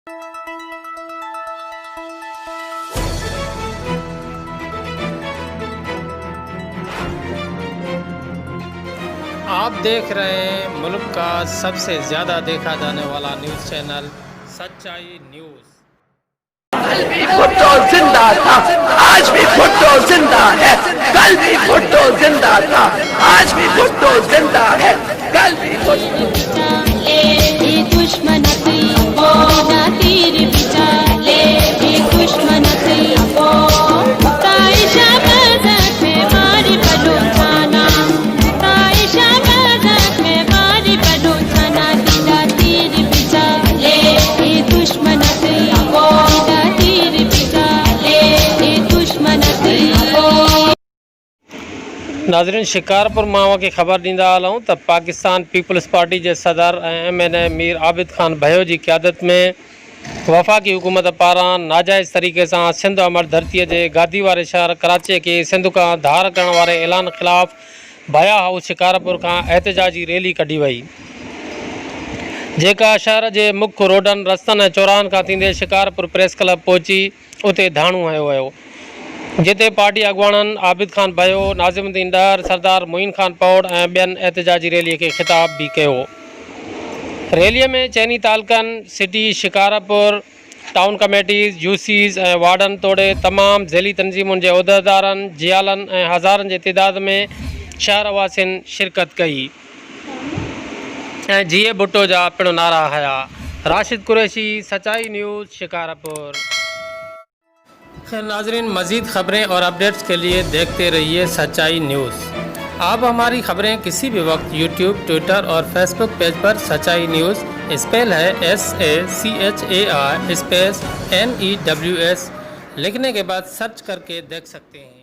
आप देख रहे हैं मुल्क का सबसे ज़्यादा देखा जाने वाला न्यूज़ चैनल सच्चाई न्यूज़। कल भी भुट्टो जिंदा था, आज भी भुट्टो जिंदा है। कल भी भुट्टो जिंदा था, आज भी भुट्टो जिंदा है। कल भी नाज़रीन, शिकारपुर मावा की ख़बर ॾींदा हलूं त पाकिस्तान पीपल्स पार्टी के सदर MNA मीर आबिद ख़ान भयो की क़यादत में वफ़ाक़ी हुकूमत पारां नाजायज़ तरीक़े से सिंध अमर धरती के गादी वारे शहर कराची के सिंध का धार करण वारे ऐलान ख़िलाफ़ भया हाउस शिकारपुर का एहतजाजी रैली कढी वई, जेका शहर के मुख्य रोडन रस्तन चौराहन का थींदे शिकारपुर प्रेस क्लब पहुंची उते धाणू हयो वियो, जिते पार्टी अगवाणन आबिद ख़ान भयो, नाज़िमुद्दीन डर, सरदार मोइन ख़ान पौड़ और बेन एहतजाजी रैली के खिताब भी किया। रैली में चैनी तालकन सिटी शिकारपुर टाउन कमेटीज़ यूसीज़ और वार्डन तोड़े तमाम ज़ैली तंजीमुन के उहदेदारन जियालन और हज़ारन की तादाद में शहरवासिन शिरकत कई और जीए भुट्टो जा पिण नारा हया। राशिद कुरैशी, सच्चाई न्यूज़, शिकारपुर। नाज़रीन, मज़ीद ख़बरें और अपडेट्स के लिए देखते रहिए सच्चाई न्यूज़। आप हमारी ख़बरें किसी भी वक्त यूट्यूब, ट्विटर और फेसबुक पेज पर सच्चाई न्यूज़ स्पेल है SACHAI स्पेस NEWS लिखने के बाद सर्च करके देख सकते हैं।